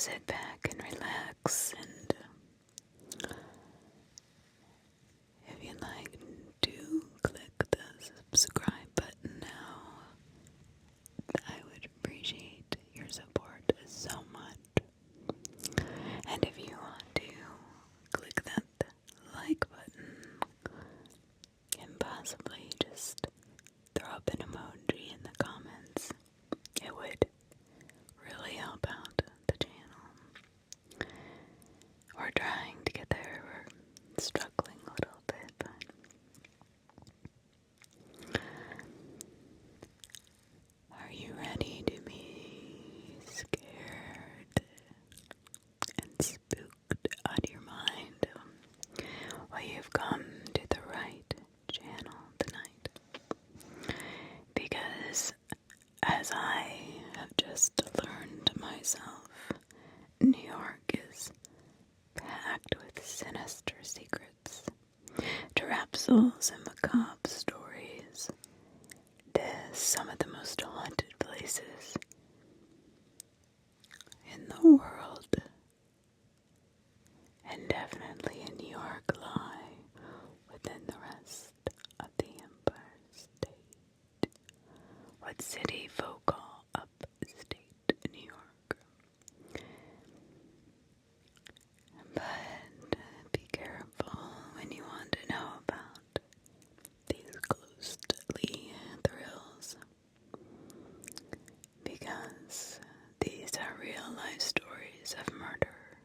sit back and relax, and if you'd like to click the subscribe button now, I would appreciate your support so much. And if you want to click that like button, and possibly just throw up an emoji in the comments, it would really help out the channel. We're trying to get there. We're struggling a little bit, but are you ready to be scared and spooked out of your mind? Well, you've come to the right channel tonight, because as I have just learned myself, New York is packed with sinister secrets, drapsels, and macabre stories. They're some of the most haunted places in the world, and definitely in New York lie within the rest of the Empire State, what city folk call upstate New York. But be careful when you want to know about these ghostly thrills, because these are real life stories of murder,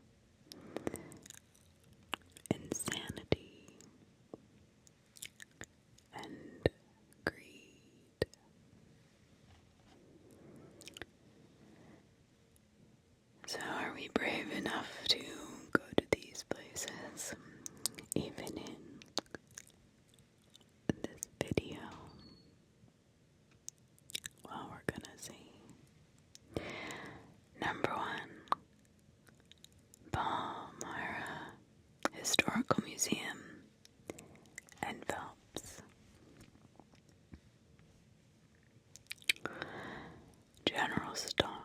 insanity, and greed. So are we brave enough to go to these places, even in this video? Well, we're gonna see. Number 1, Palmyra Historical Museum and Phelps. General Star,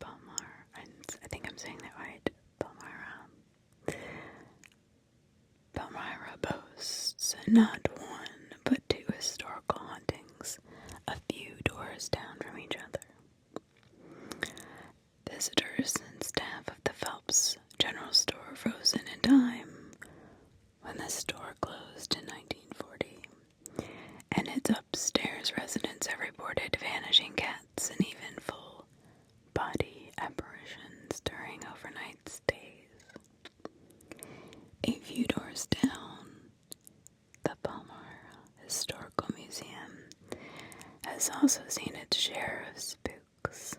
Palmyra, I think I'm saying that right, Palmyra. Palmyra boasts not one, but 2 historical hauntings, a few doors down from each other. Visitors and staff of the Phelps General Store frozen in time when the store closed in 1940, and its upstairs residents have reported vanishing cats and even full body apparitions during overnight stays. A few doors down, the Palmyra Historical Museum has also seen its share of spooks.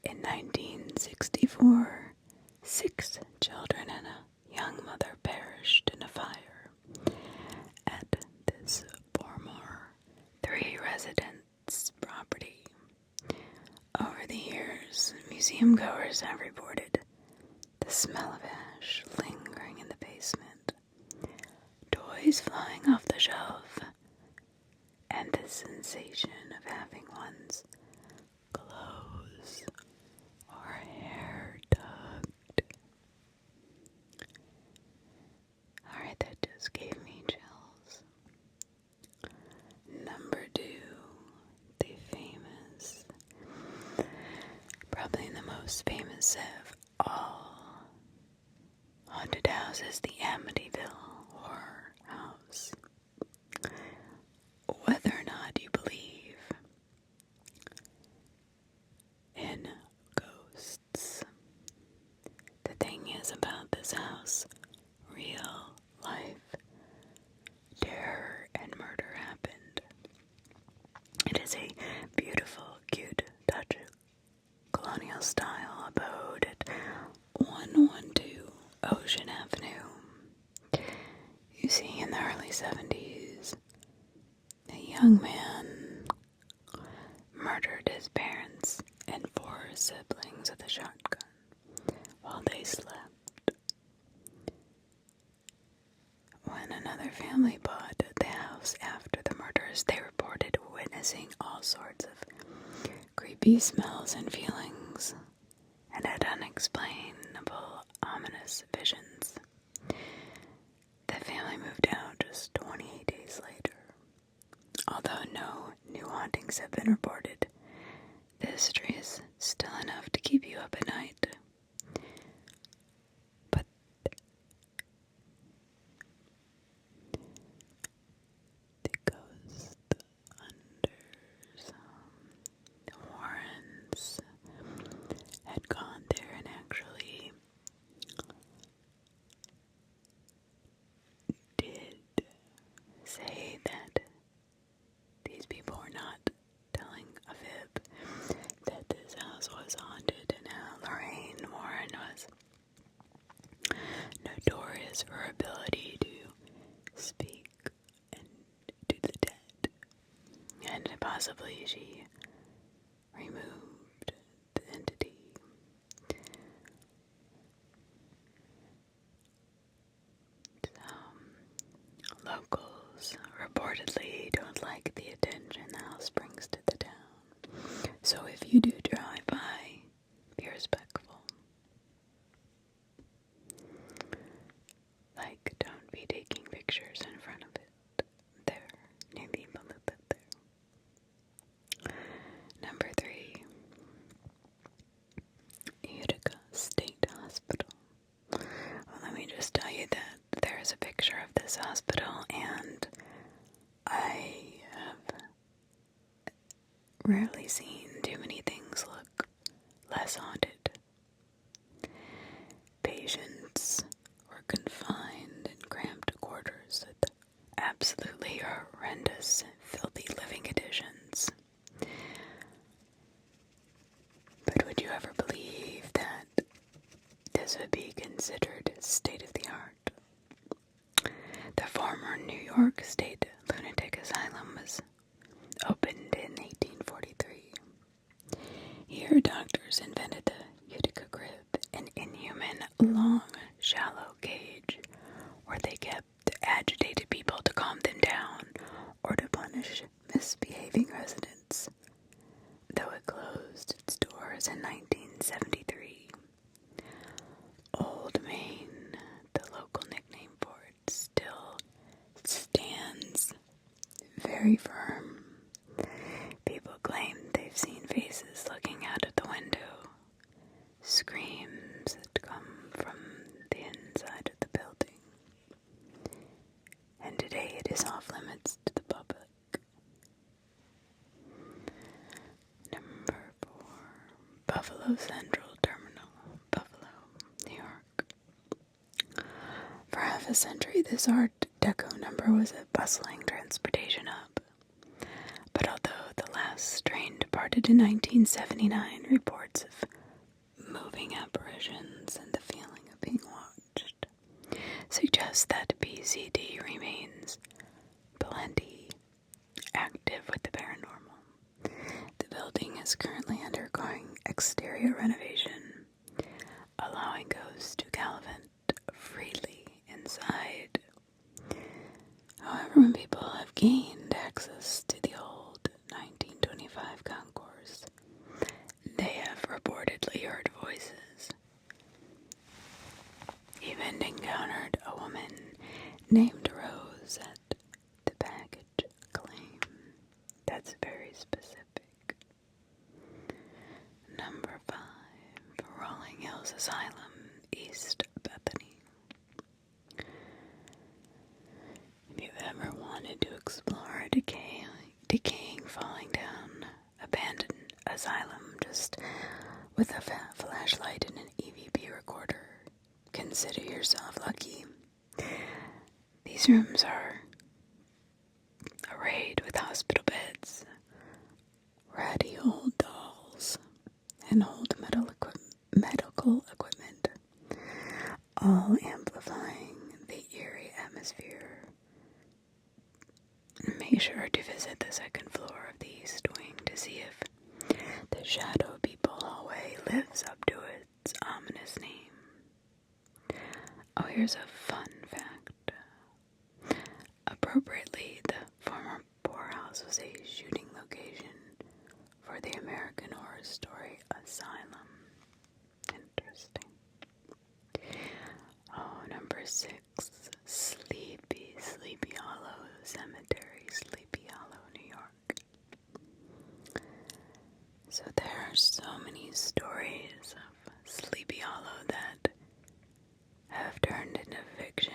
In 1964, 6 children and a young mother perished in a fire at this former 3 residents' property. Over the years, museum goers have reported the smell of ash lingering in the basement, toys flying off the shelf, and the sensation of having one's clothes or hair tugged. Alright, that just gave me chills. Number 2, the famous, probably the most famous of all haunted houses, the Amityville Horror House. Whether or not you believe in ghosts, the thing is about this house, real life terror and murder happened. It is a beautiful, cute Dutch colonial style abode at 112 Ocean Avenue. You see, in the early 70s, a young man murdered his parents and 4 siblings with a shotgun while they slept. When another family bought the house after the murders, they reported witnessing all sorts of creepy smells and feelings, and had unexplainable, ominous visions. The family moved out just 28 days later. Although no new hauntings have been reported, the history is still enough to keep you up at night. But the ghost under the Warrens had gone there and actually did say that these people were not telling a fib, that this house was haunted, and how Lorraine Warren was notorious for her ability to speak and to the dead, and possibly she removed the entity. Locals reportedly don't like the attention the house brings to the town, so if you do drive by, be respectful. Like, don't be taking pictures in front of it. There are new people that live there. Number 3, Utica State Hospital. Well, let me just tell you that there is a picture of this hospital, and I have rarely seen too many things look less haunted. Patients were confined in cramped quarters with absolutely horrendous, filthy living conditions. But would you ever believe that this would be considered state-of-the-art? The former New York State Lunatic Asylum was opened in 1843. Here, doctors invented the Utica crib, an inhuman, long, shallow cage where they kept agitated people to calm them down or to punish misbehaving residents. Though it closed its doors in 1973, Old Main, the local nickname for it, still stands very firm. People claim they've seen faces looking out of the window, screams that come from the inside of the building. And today it is off limits to the public. Number 4, Buffalo Central Terminal, Buffalo, New York. For half a century, this Art Deco number was a bustling transportation hub. But although the last train departed in 1979, reports of moving apparitions and the feeling of being watched suggest that BCD remains plenty active with the paranormal. The building is currently undergoing exterior renovation, allowing ghosts to gallivant freely inside. However, when people have gained access to the old 1925 concourse, they have reportedly heard voices. Even encountered a woman named Rose at the baggage claim. That's very specific. Number 5, Rolling Hills Asylum, East Bethany. If you've ever wanted to explore a decaying, falling down, abandoned asylum just with a flashlight and an EVP recorder, consider yourself lucky. These rooms are arrayed with hospital beds, ratty old dolls, and old medical equipment, all amplifying the eerie atmosphere. Make sure to visit the second floor of the East Wing to see if the Shadow People hallway lives up to its ominous name. Oh, here's a fun fact. Appropriately, the former poorhouse was a shooting location for the American Horror Story Asylum. interesting. Oh, number 6, Sleepy Hollow Cemetery, Sleepy Hollow, New York. So there are so many stories of Sleepy Hollow that have turned into fiction,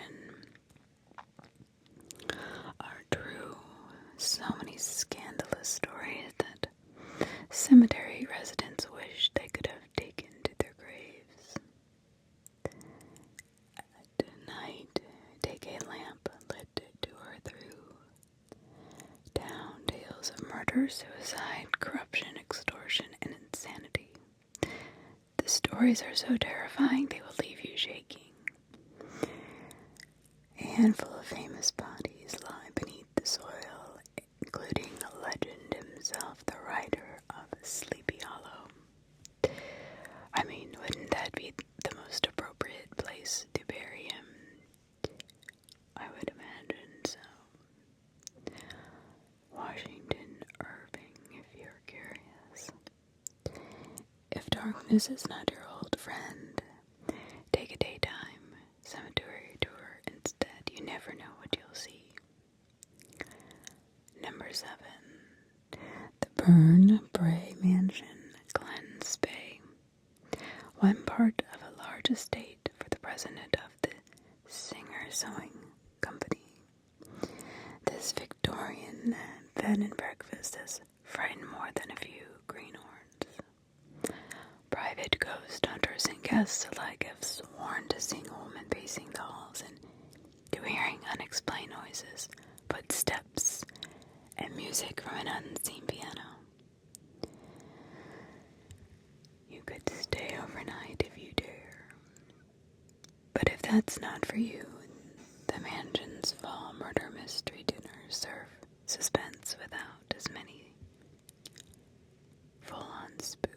are true. So many scandalous stories that cemetery residents wish they could have taken to their graves. At night, take a lamp lit to her through down tales of murder, suicide, corruption, extortion, and insanity. The stories are so terrifying they will leave you shaking. A handful of famous bodies lie beneath the soil, including a legend himself, the writer of Sleepy Hollow. I mean, wouldn't that be the most appropriate place to bury him? I would imagine so. Washington Irving, if you're curious. If darkness is not your old friend, take a daytime cemetery tour instead. You never know what you'll see. Number 7, the Burn Bray Mansion, Glens Bay. One part of a large estate for the president of the Singer Sewing Company. This Victorian bed and breakfast has frightened more than a few greenhorns. Private ghost hunters and guests alike have sworn to seeing a woman pacing the halls and to hearing unexplained noises, footsteps, and music from an unseen piano. You could stay overnight if you dare. But if that's not for you, the mansion's fall murder mystery dinners serve suspense without as many full-on spooks.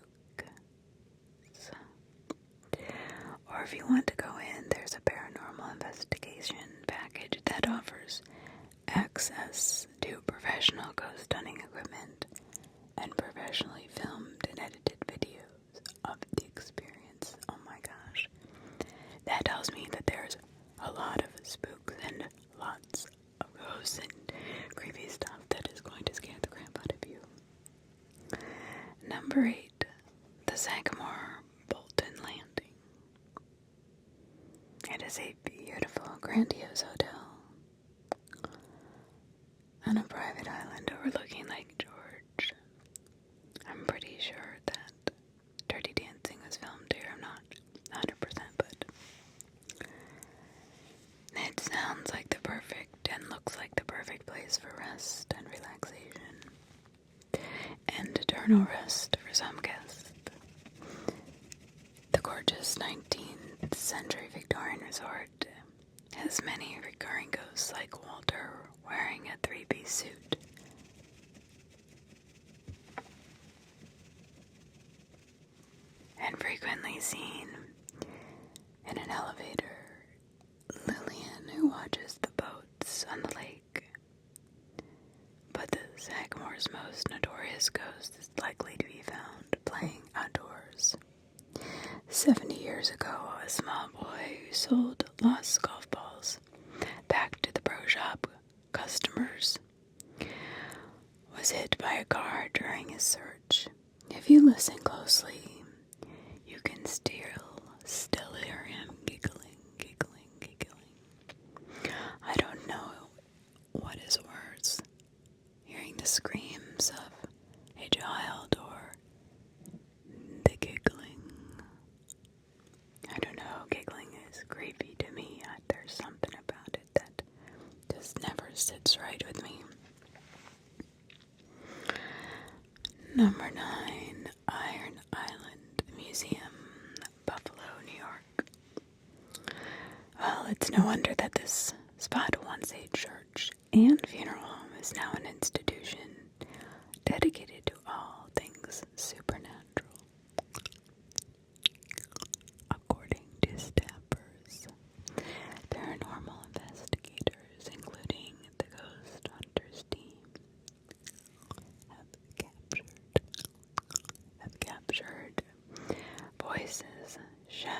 Or if you want to go in, there's a paranormal investigation package that offers access to professional ghost hunting equipment and professionally filmed and edited videos of the experience. Oh my gosh. That tells me that there's a lot of spooks and lots of ghosts and creepy stuff that is going to scare the crap out of you. Number 8, the Sagamore Bolton Landing. It is a beautiful, grandiose hotel on a private island overlooking Lake George. I'm pretty sure that Dirty Dancing was filmed here. I'm not 100%, but it sounds like the perfect and looks like the perfect place for rest and relaxation and eternal rest for some guests. The gorgeous 19th century Victorian resort has many recurring ghosts like Walter wearing a 3-piece suit. And frequently seen in an elevator, Lillian, who watches the boats on the lake. But the Sagamore's most notorious ghost is likely to be found playing outdoors. 70 years ago, a small boy who sold lost golf balls back to the pro shop customers was hit by a car during his search. If you listen closely, you can still hear him giggling. I don't know what is worse, hearing the screams of a child or the giggling. I don't know, giggling is creepy to me. There's something about it that just never sits right with me. Number 9, Iron Island Museum, Buffalo, New York. Well, it's no wonder that this spot, once a church and funeral home, is now an institution dedicated to all things supernatural. According to staffers, paranormal investigators, including the Ghost Hunters team, have captured voices, shadows,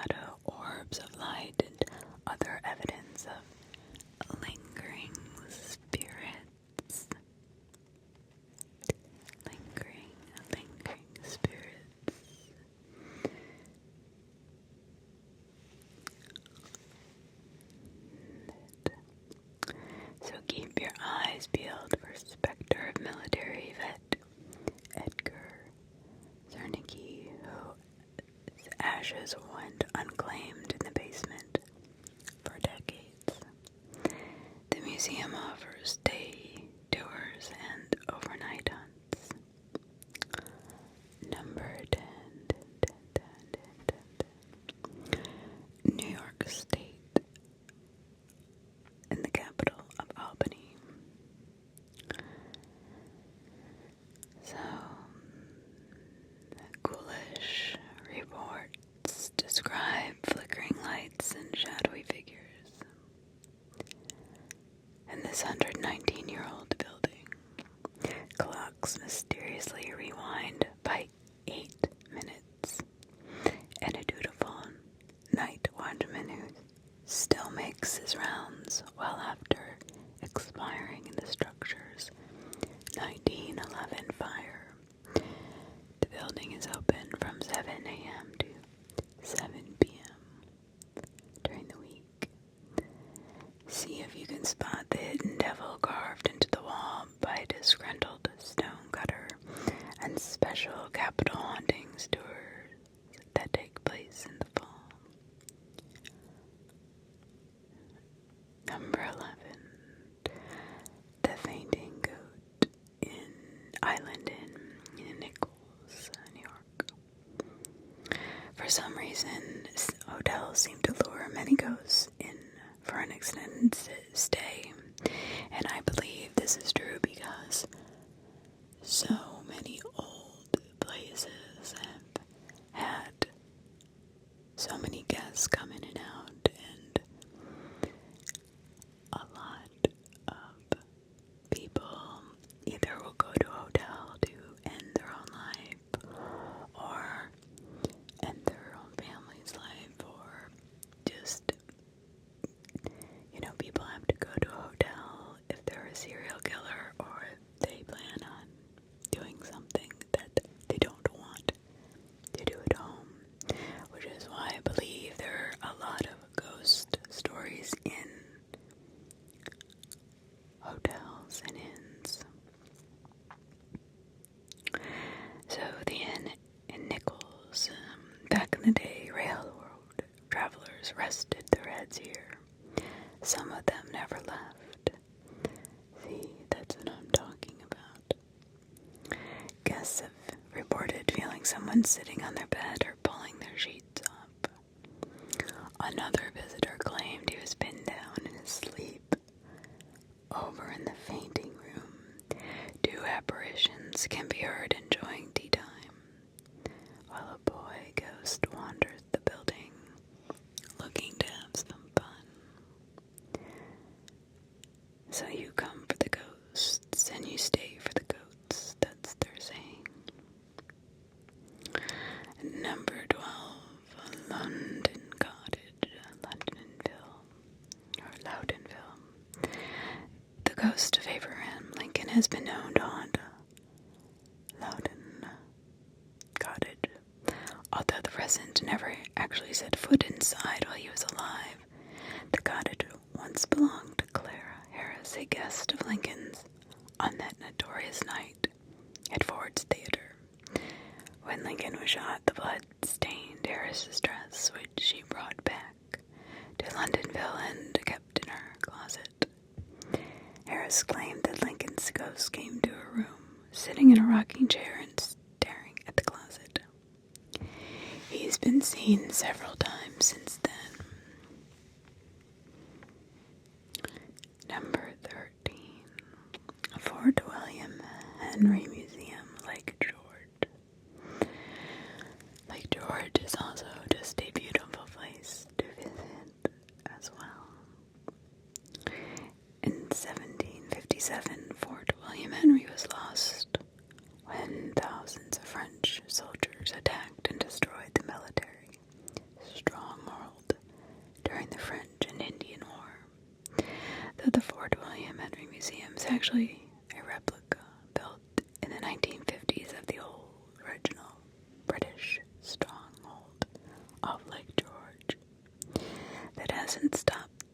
eyes peeled for specter of military vet Edgar Zernike, whose ashes went unclaimed in the basement for decades. The museum offers day tours and overnight hunts. Number 10. New York State, in the capital of Albany. So, ghoulish reports describe flickering lights and shadowy figures in this 119-year-old building. Clocks mysteriously rewind by 8 minutes, and a dutiful night watchman who still makes his rounds well after expiring in the structure's 1911 fire. The building is open from 7 a.m. to 7 p.m. during the week. See if you can spot the hidden devil carved into the wall by a disgruntled stonecutter and special Capitol hauntings tours that take place in the fall. Number 11. The Fainting Goat Island in Nichols, New York. For some reason, hotels seem to lure many ghosts in for an extended stay, and I believe this is true because so many old places have had so many guests come in and out, and a lot of people either will go to a hotel to end their own life, or end their own family's life, or just, people have to go to a hotel if they're a serial killer, or if they plan on doing something that they don't want to do at home, which is why I believe there are a lot of ghost stories in hotels and inns. So the inn in Nichols, back in the day, railroad travelers rested their heads here. Some of them never left. See, that's what I'm talking about. Guests have reported feeling someone sitting on their bed or pulling their sheets up. Another visitor claimed he was pinned down in his sleep. Over in the fainting room, 2 apparitions can be heard enjoying tea time, while a boy ghost wanders the building, looking to have some fun. So you come for the ghosts, and you stay for the goats, that's their saying. Number 12, London Cottage, Loudonville. The ghost of Abraham Lincoln has been known to haunt Loudon Cottage. Although the resident never actually set foot inside while he was alive, the cottage once belonged to Clara Harris, a guest of Lincoln's on that notorious night at Ford's Theater. When Lincoln was shot, the blood-stained Harris's dress, which she brought back to Londonville and kept in her closet. Harris claimed that Lincoln's ghost came to her room, sitting in a rocking chair and staring at the closet. He's been seen several times since then. Number 13. Fort William Henry Museum, Lake George. Lake George is also just a beautiful place to visit as well. In 1757, Fort William Henry was lost when thousands of French soldiers attacked and destroyed the military stronghold during the French and Indian War. Though the Fort William Henry Museum is actually a replica built in the 1950s of the original British stronghold of Lake George, that hasn't stopped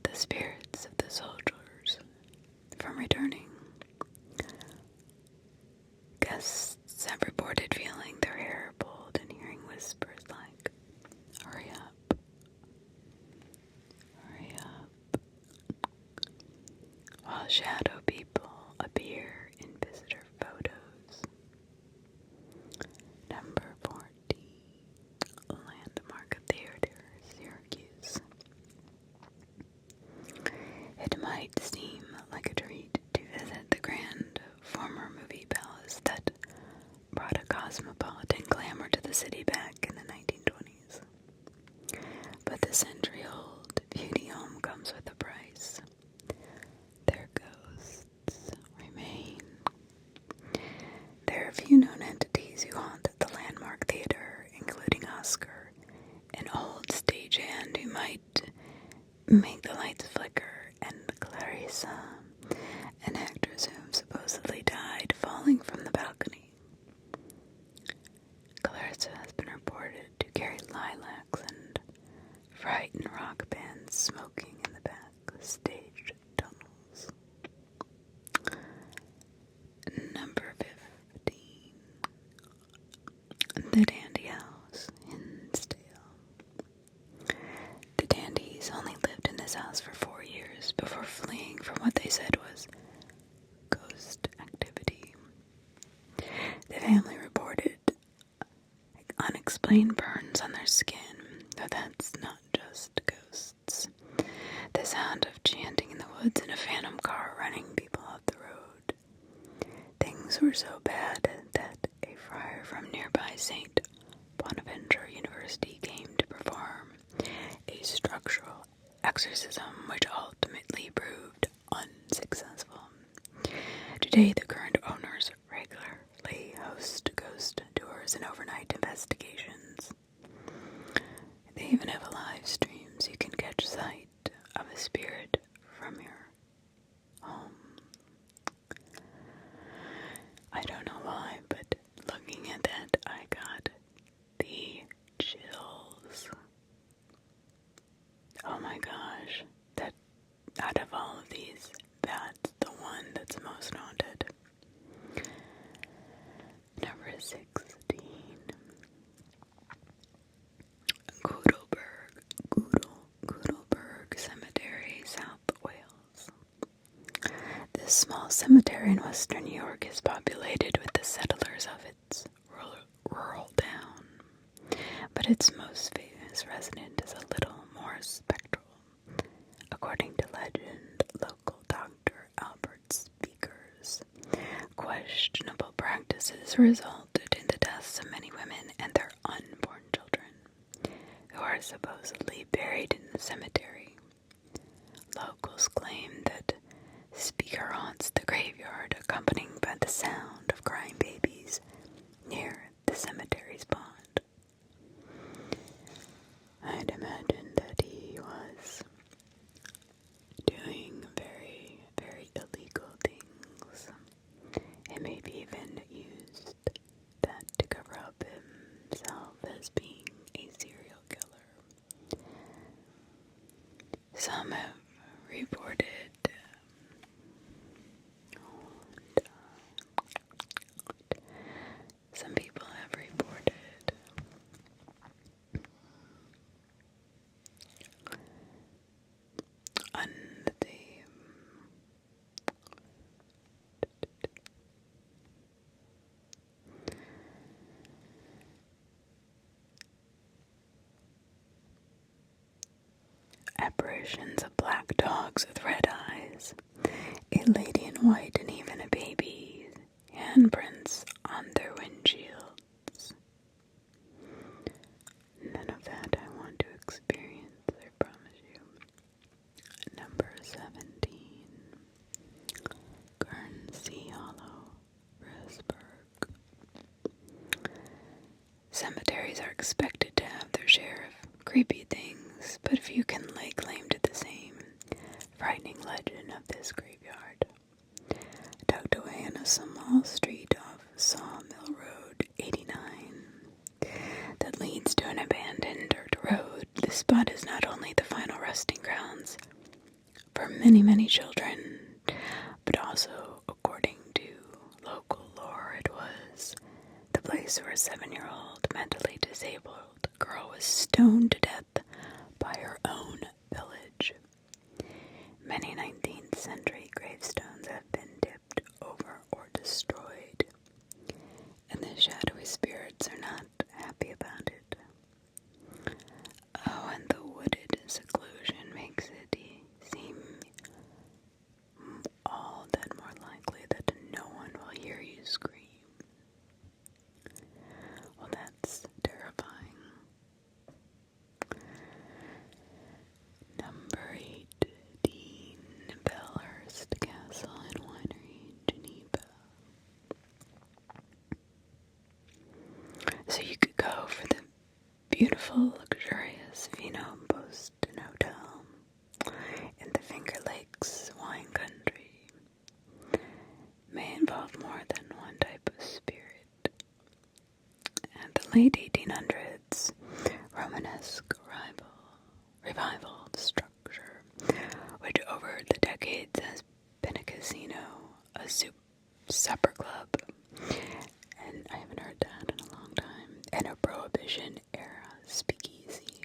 the spirits of the soldiers from returning. Guests have reported feeling their hair pulled and hearing whispers like, "Hurry up, hurry up," while shadow people appear in visitor photos. Number 40, Landmark Theater, Syracuse. It might seem like a treat to visit the grand former movie palace that brought a cosmopolitan glamour to the city back in the 1920s. But the century-old beauty home comes with a price. Their ghosts remain. There are few known entities who haunt the Landmark Theater, including Oscar, an old stagehand who might make the lights flicker, and Clarissa, an actress who supposedly died falling from the balcony. Clarissa has been reported to carry lilacs and frighten rock bands smoking in the backstage tunnels. Number 15, The Dandy House in Stale. The Dandies only lived in this house for 4 years before fleeing from what they said was ghost activity. The family reported unexplained burns on their skin, though that's not just ghosts. The sound of chanting in the woods and a phantom car running people off the road. Things were so bad that a friar from nearby St. Bonaventure University came to perform a structural exorcism, which ultimately proved unsuccessful. Today, the current owners regularly host ghost tours and overnight investigations. They even have live streams you can catch sight of a spirit from your home. I don't know why, but looking at that, I got the chills. Oh my gosh, that out of all of these, that's the one that's most haunted. Number 16, Gudelberg Cemetery, South Wales. This small cemetery in western New York is populated with the settlers of its rural town, but its most famous resident is a little more spectral. According to legend, local Dr. Albert Speaker's questionable practices resulted in the deaths of many women and their unborn children, who are supposedly buried in the cemetery. Locals claim that Speaker haunts the graveyard, accompanied by the sound of crying babies near the cemetery's pond. I'd imagine that he was doing very, very illegal things, and maybe even used that to cover up himself as being a serial killer. Some have reported some people have reported on the apparitions of black dogs with red eyes, a lady in white, and even a baby, handprints on their windshields. None of that I want to experience, I promise you. Number 17, Guernsey Hollow, Resburg. Cemeteries are expected to have their share of creepy things, but few can lay claim to the same frightening legend of this graveyard. Tucked away in a small street off Sawmill Road 89 that leads to an abandoned dirt road, this spot is not only the final resting grounds for many, many children, but place where a 7-year-old mentally disabled girl was stoned to death by her own village. Many 19th century gravestones have been tipped over or destroyed, and the shadowy spirits are not happy about it. Oh, and the wooded seclusion makes it seem all that more likely that no one will hear you scream. Well, that's terrifying. Number 18, Bellhurst Castle and Winery, Geneva. So you could go for the beautiful, luxurious Vino Boston Hotel in the Finger Lakes wine country. May involve more than one type of spirit. At the late 1800s, Romanesque revival of structure, which over the decades has been a casino, a supper club, and I haven't heard that in a long time, and a Prohibition-era speakeasy.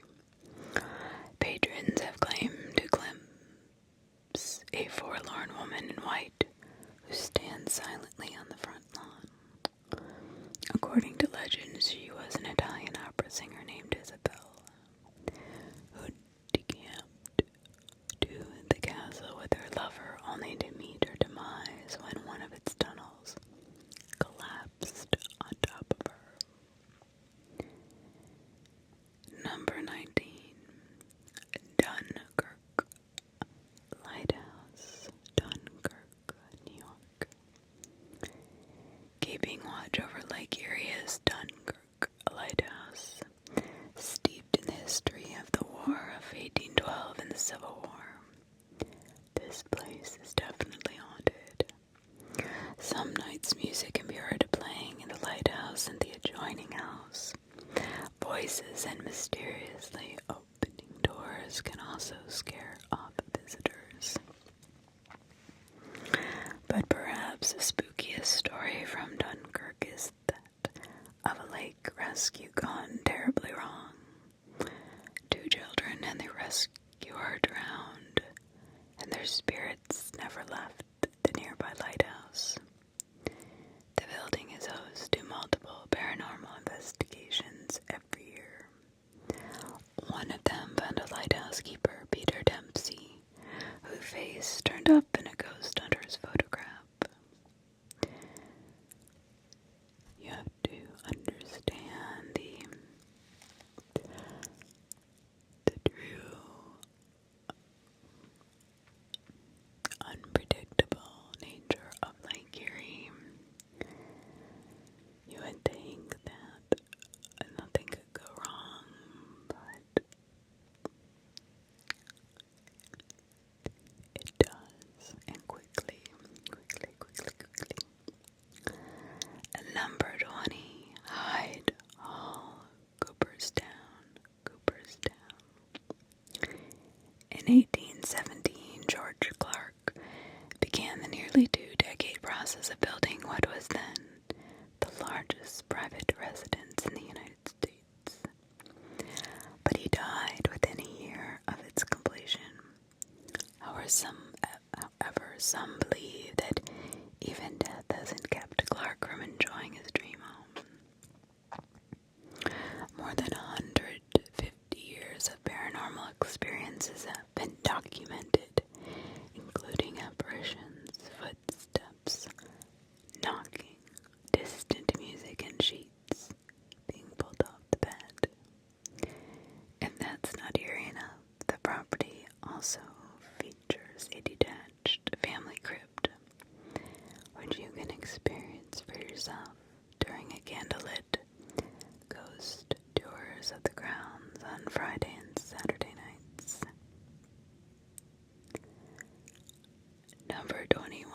Patrons have claimed to glimpse a forlorn woman in white who stands silently on the front lawn. According to legends, she was an Italian opera singer named Isabel, who decamped to the castle with her lover only to meet her demise when one of its tunnels collapsed on top of her. Number 19, Dunkirk Lighthouse, Dunkirk, New York. Keeping watch over Lake Erie is Dunkirk Lighthouse, steeped in the history of the War of 1812 and the Civil War. This place is definitely haunted. Some nights music can be heard playing in the lighthouse and the adjoining house. Voices and mysteriously opening doors can also scare off visitors. But perhaps the spookiest story from Dunkirk is that of a lake rescue gone terribly wrong. 2 children and their rescuer drowned, and their spirits never left the nearby lighthouse. The building is host to multiple paranormal investigations every year. One of them found a lighthouse keeper, Peter Dempsey, whose face turned up in a ghost hunter's photograph. You have to understand the true, unpredictable nature of Lake Erie. You would think that nothing could go wrong, but it does, and quickly. Number 20, Hyde Hall, Cooperstown. In 1817, George Clark began the nearly 2-decade process of building what was then the largest private residence in the United States. But he died within a year of its completion. However, some believe that even death hasn't kept Clark from enjoying his dream home. More than 150 years of paranormal experiences have been documented, including apparitions, footsteps, knocking, distant music, and sheets being pulled off the bed. If that's not eerie enough, the property also features a detached family crypt, which you can experience for yourself during a candlelit ghost tours of the grounds on Friday and Saturday nights. Number 21,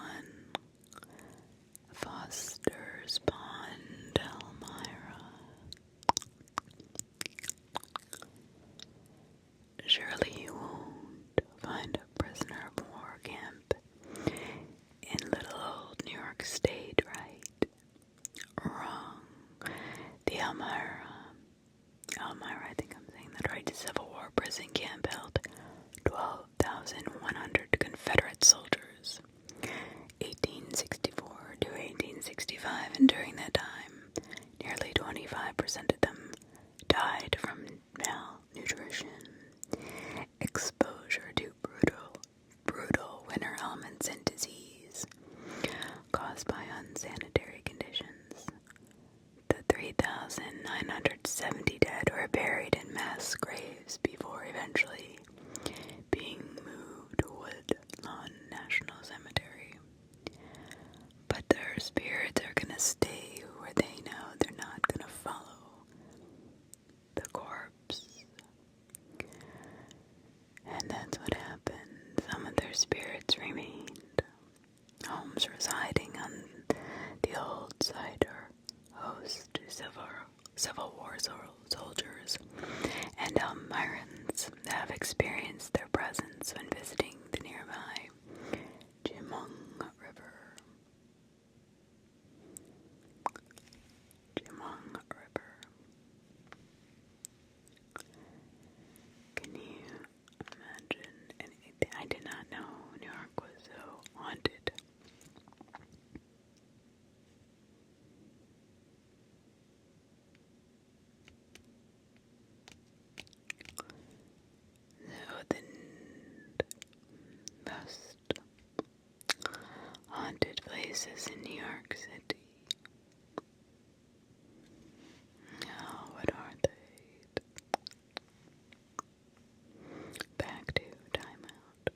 Foster's Pond, Elmira. Surely you won't find a prisoner of war camp in little old New York State, right? Wrong. 100 Confederate soldiers, 1864 to 1865, and during that time, nearly 25% of them died from malnutrition, exposure to brutal winter elements, and disease caused by unsanitary conditions. The 3,970 dead were buried in mass graves before eventually being moved to Woodlawn National Cemetery. But their spirits are gonna stay where they know they're not gonna follow the corpse. And that's what happened. Some of their spirits remained. Homes residing on the old site are host to Civil War soldiers and Elmirans have experienced their presence when visiting the nearby Chemung River. Can you imagine anything? I did not know New York was so haunted. So the most haunted places in New York City. Oh, what are they? Back to Time Out.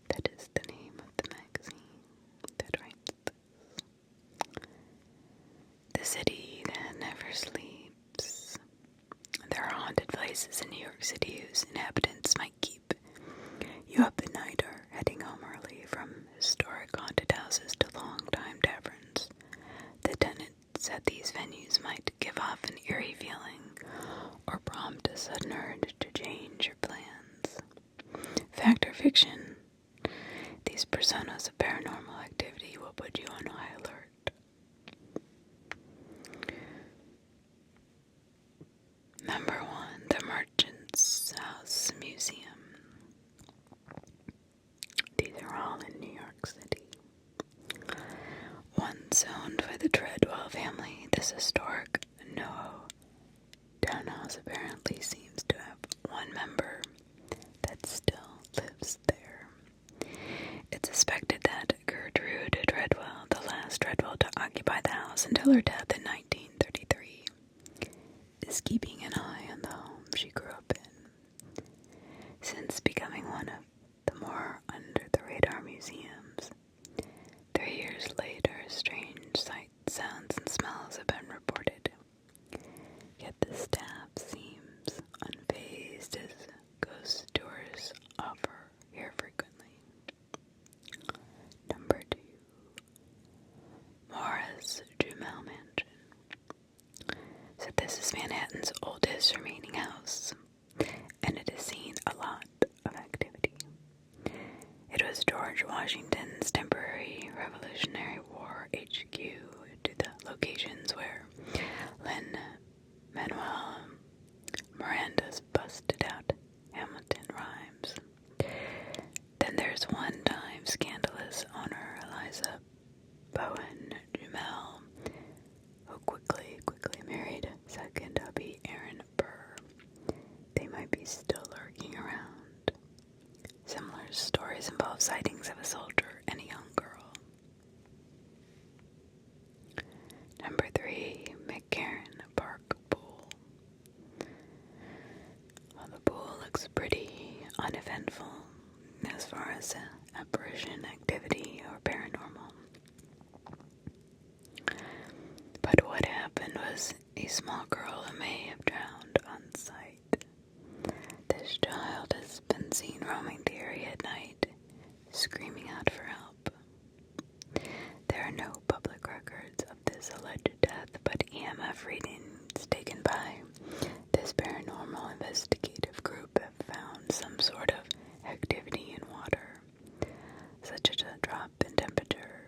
That is the name of the magazine that writes this. The city that never sleeps. There are haunted places in New York City whose inhabitants might keep you up at night or heading home early, from historic haunted houses to long-time taverns. The tenants at these venues might give off an eerie feeling or prompt a sudden urge to change your plans. Fact or fiction? These personas of paranormal activity will put you on high alert. Number 1, the Merchant's House Museum. These are all in New York City. Once owned by the Treadwell family, this historic NoHo townhouse apparently seems to have one member that still lives there. It's suspected that Gertrude Treadwell, the last Treadwell to occupy the house until her death in 1933, is keeping an eye on the home she grew up in. Since becoming one of the more under-the-radar museums, 3 years later, strange sights, sounds, and smells have been reported. Yet the staff seems unfazed as ghost tours offer here frequently. Number 2, Morris Jumel Mansion. So this is Manhattan's oldest remaining house, and it has seen a lot of activity. It was George Washington's temporary Revolutionary War HQ to the locations where Lin-Manuel Miranda's busted out Hamilton rhymes. Then there's one-time scandalous owner Eliza Bowen Jumel, who quickly married second hubby Aaron Burr. They might be still lurking around. Similar stories involve sightings of a soldier and a young girl. Number 3, McCarran Park Pool. Well, the pool looks pretty uneventful as far as apparition activity or paranormal. But what happened was a small girl who may have drowned on site. This child has been seen roaming the area at night, screaming out for help. There are no public records of this alleged death, but EMF readings taken by this paranormal investigative group have found some sort of activity in water, such as a drop in temperature,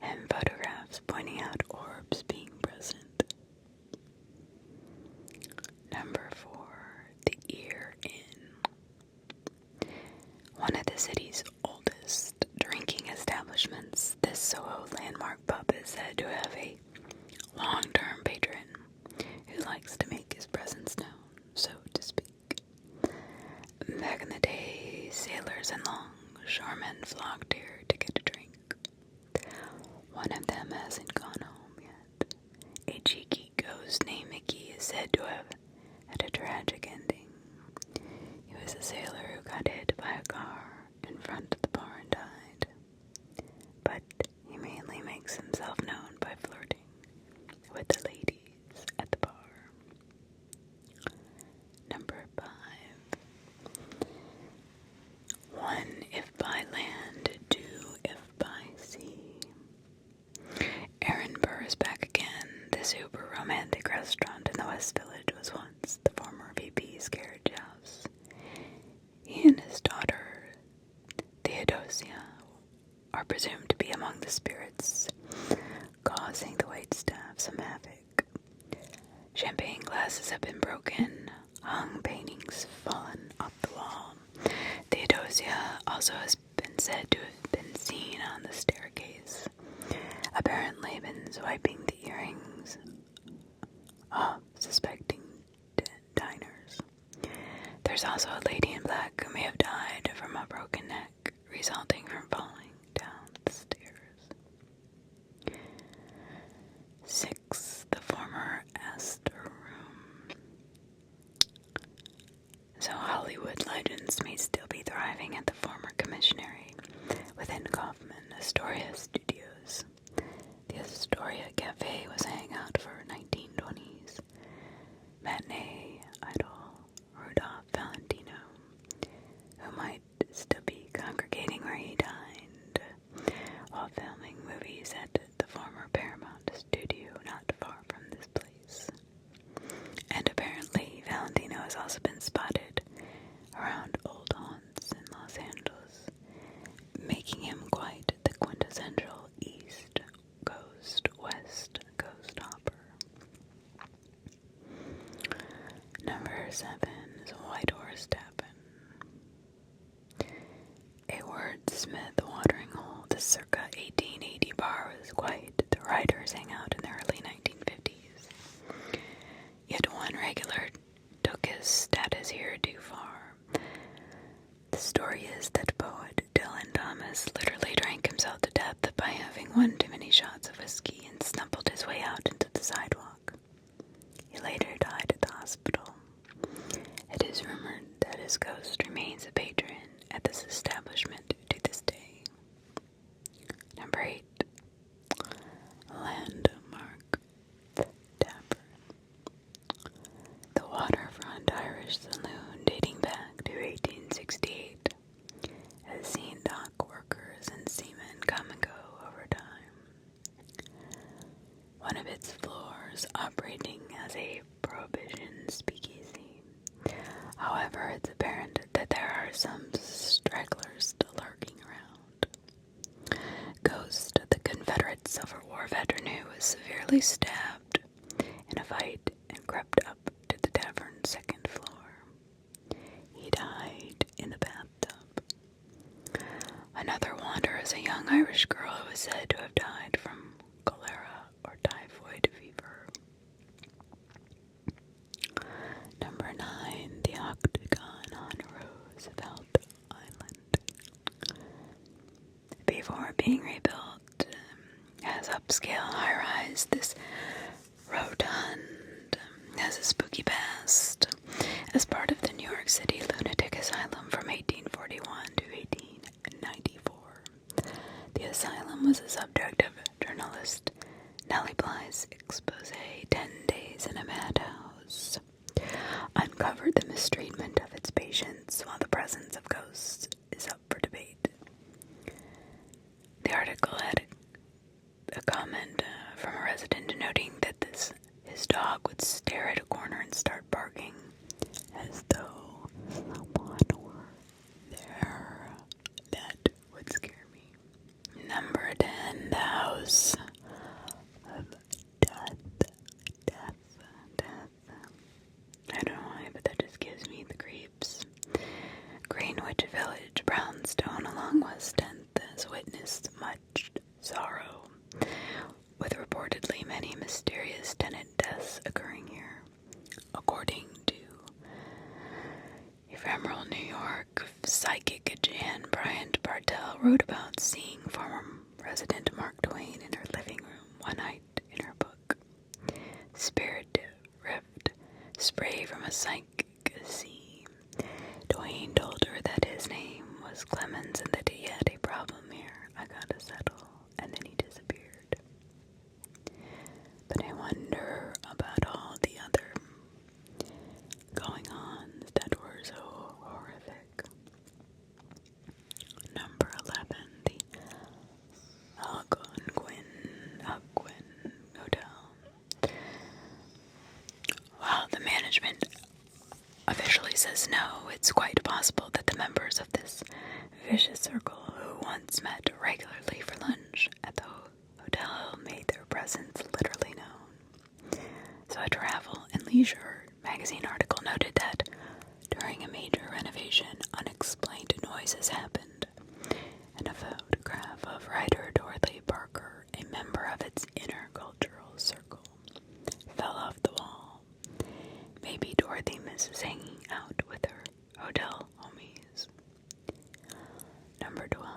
and photographs pointing out orbs being present. Number 4, the Ear Inn. the city's oldest drinking establishments, this Soho landmark pub is said to have a long-term patron who likes to make his presence known, so to speak. Back in the day, sailors and longshoremen flocked here to get a drink. One of them hasn't gone home yet. A cheeky ghost named Mickey is said to have had a tragic ending. He was a sailor who got hit by a car in front of the bar and died. But he mainly makes himself known by flirting with the ladies at the bar. Number 5. One if by land, two if by sea. Aaron Burr is back again. This uber romantic restaurant in the West Village was once the former VP's carriage house. He and his daughter, Theodosia, are presumed to be among the spirits, causing the waitstaff some havoc. Champagne glasses have been broken, hung paintings fallen off the wall. Theodosia also has been said to have been seen on the staircase, apparently been swiping the earrings of suspecting diners. There's also a lady in black who may have died from a broken neck resulting from falling down the stairs. 6. The former Astor Room. So Hollywood legends may still be thriving at the former commissary within Kaufman Astoria Studios. The Astoria Cafe was a hangout for 1920s matinee idol Rudolph Valentino, who might still be congregating where he dined while filming movies at the former Paramount studio not far from this place. And apparently Valentino has also been spotted around old haunts in Los Angeles, making him quite the quintessential East Coast, West Coast hopper. Number 7 is White Horse Tavern. A wordsmith watering hole, the circa 1880 bar was quite the writer's hangout in the early 1950s. Yet one regular took his status here too far. The story is that poet Dylan Thomas literally drank himself to death by having one too many shots of whiskey and stumbled his way out into the sidewalk. He later died at the hospital. It is rumored that his ghost remains a patron at this establishment to this day. Number 8. Landmark Tavern. The waterfront Irish saloon dating back to 1868 has seen dock workers and seamen come and go over time. One of its floors operating as a prohibition speakeasy. However, it's apparent that there are some stragglers still lurking around. Ghost of the Confederate Civil War veteran who was severely stabbed in a fight and crept up to the tavern's second floor. He died in the bathtub. Another wanderer is a young Irish girl who is said to have died from cholera or typhoid fever. Number 9, the Octagon on Roosevelt Island. Before being rebuilt as upscale high-rise, this rotund has a spooky past. As part of the New York City Lunatic Asylum from 1841 to 1894. The asylum was the subject of journalist Nellie Bly's expose, 10 Days in a Madhouse, uncovered the mistreatment of its patients while the presence of ghosts is up for debate. The article had a comment from a resident noting that his dog would stare at a corner and start barking as though someone were there. That would scare me. Number 10, the House of Death. I don't know why, but that just gives me the creeps. Greenwich Village, brownstone along West 10th has witnessed much sorrow, with reportedly many mysterious tenant deaths occurring here. According to Ephemeral New York, psychic Jan Bryant Bartell wrote about seeing former resident Mark Twain in her living room one night in her book, Spirit Rift, Spray from a Psychic Sea. Twain told her that his name was Clemens and that he had a problem here. I gotta settle. And then he disappeared. But I wonder about all the other going on that were so horrific. Number 11, the Algonquin Hotel. While the management officially says no, it's quite possible that the members of this vicious circle who once met regularly for lunch at the hotel made their presence literally known. So a Travel and Leisure magazine article noted that during a major renovation, unexplained noises happened, and a photograph of writer Dorothy Parker, a member of its intercultural circle, fell off the wall. Maybe Dorothy misses hanging out with her hotel homies. Number 12,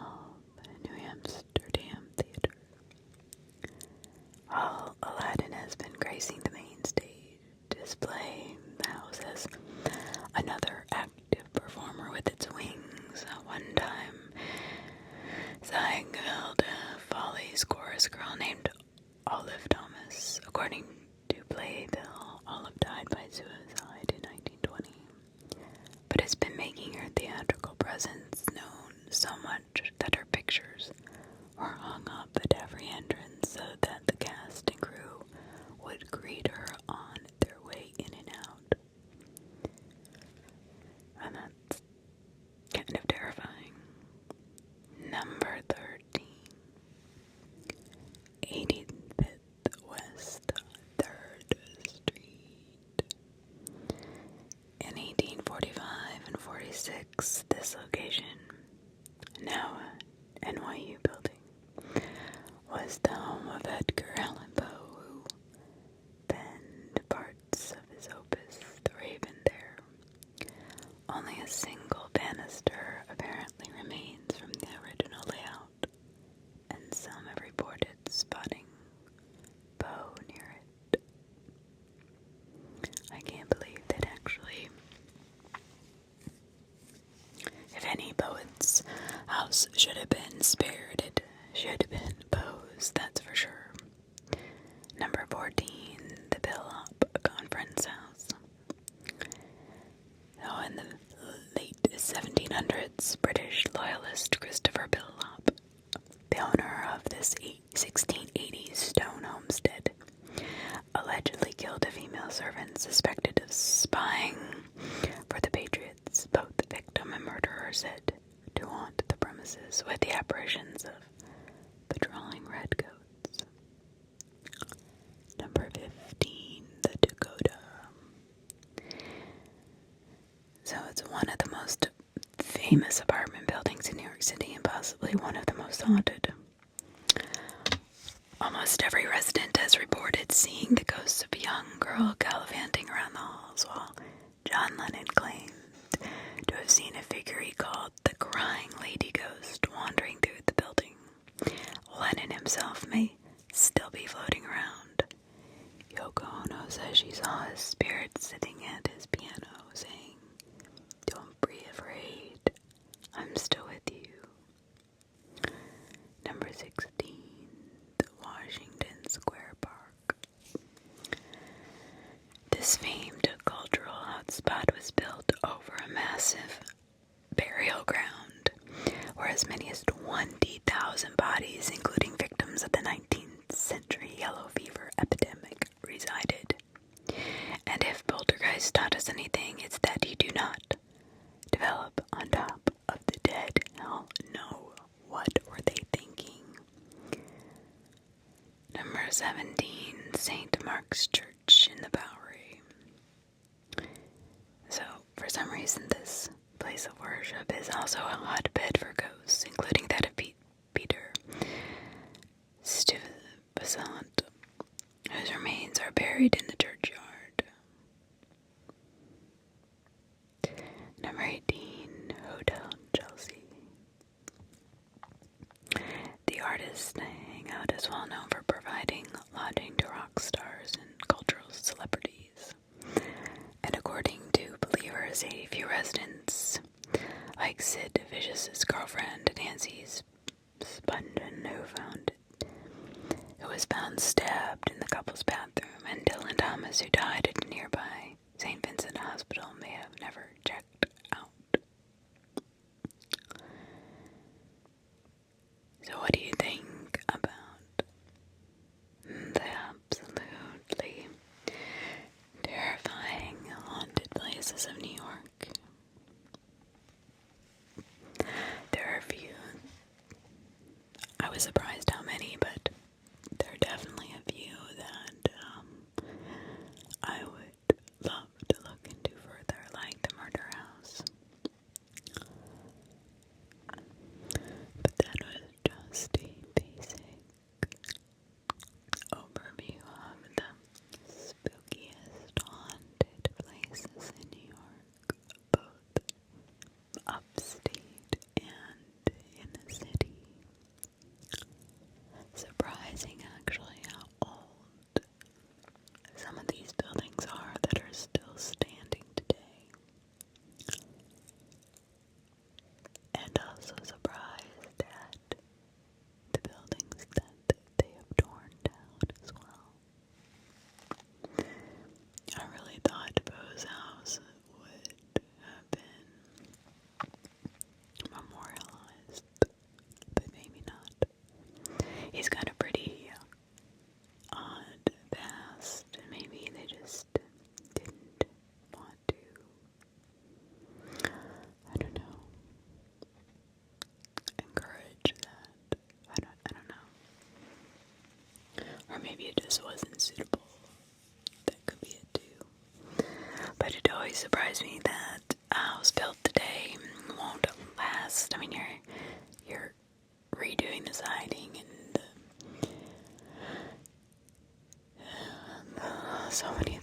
New Amsterdam Theater. While Aladdin has been gracing the main stage display, the house has another active performer with its wings. One time, Ziegfeld Follies chorus girl named Olive Thomas. According to Playbill, Olive died by suicide in 1920, but has been making her theatrical presence known so much that her pictures were hung up at every entrance so that the cast and crew would greet her on their way in and out. And that's kind of terrifying. Number 13, 85th West 3rd Street. In 1845 and 46, this location, now a NYU building, was the home of Edgar Allan Poe, who penned parts of his opus, The Raven, there. Only a single banister apparently remains from the original layout, and some have reported spotting Poe near it. I can't believe that actually, if any poet's house should have been spared, it should have been Poe's, that's for sure. Number 14, the Billop Conference House. Now, in the late 1700s, British loyalist Christopher Billop, the owner of this 1680s stone homestead, allegedly killed a female servant suspected of spying for the Patriots. Both the victim and murderer said to haunt the premises with the apparitions of patrolling redcoats. Number 15, the Dakota. So it's one of the most famous apartment buildings in New York City and possibly one of the most haunted. Almost every resident has reported seeing the ghosts of a young girl gallivanting around the halls, while John Lennon claimed to have seen a figure he called the Crying Lady Ghost wandering through the building. Lennon himself may still be floating around. Yoko Ono says she saw his spirit sitting at his piano saying, "Don't be afraid, I'm still with you." Number 16, the Washington Square Park. This famed cultural hotspot was built over a massive burial ground where as many as 20,000 bodies, including victims of the 19th century yellow fever epidemic, resided. And if poltergeist taught us anything, it's that you do not develop on top of the dead. Hell no. What were they thinking? Number 17, St. Mark's Church in the Bowery. So, for some reason, this place of worship is also a hotbed for ghosts, including that of Peter Stuyvesant, whose remains are buried in the churchyard. Number 18, Hotel Chelsea. The artist hangout is well known for providing lodging to rock stars and cultural celebrities. And according to believers, a few residents, like Sid Vicious's girlfriend, Nancy Spungen, who was found stabbed in the couple's bathroom, and Dylan Thomas, who died at a nearby St. Vincent Hospital, may have never checked out. So what do you think about the absolutely terrifying haunted places of New York? There are a few. I was surprised how many, but there are definitely a few that I would love to look into further, like the Murder House. But that was just a basic overview of the spookiest haunted places in New York, both upstate and in the city. Surprising, actually, how old some of these buildings are that are still standing today. And also surprised at the buildings that they have torn down as well. I really thought Bo's house would have been memorialized, but maybe not. He's got a pretty odd past, and maybe they just didn't want to, I don't know, encourage that. I don't know. Or maybe it just wasn't suitable. That could be it too. But it always surprised me that a house built today won't last. I mean, you're redoing the siding and so many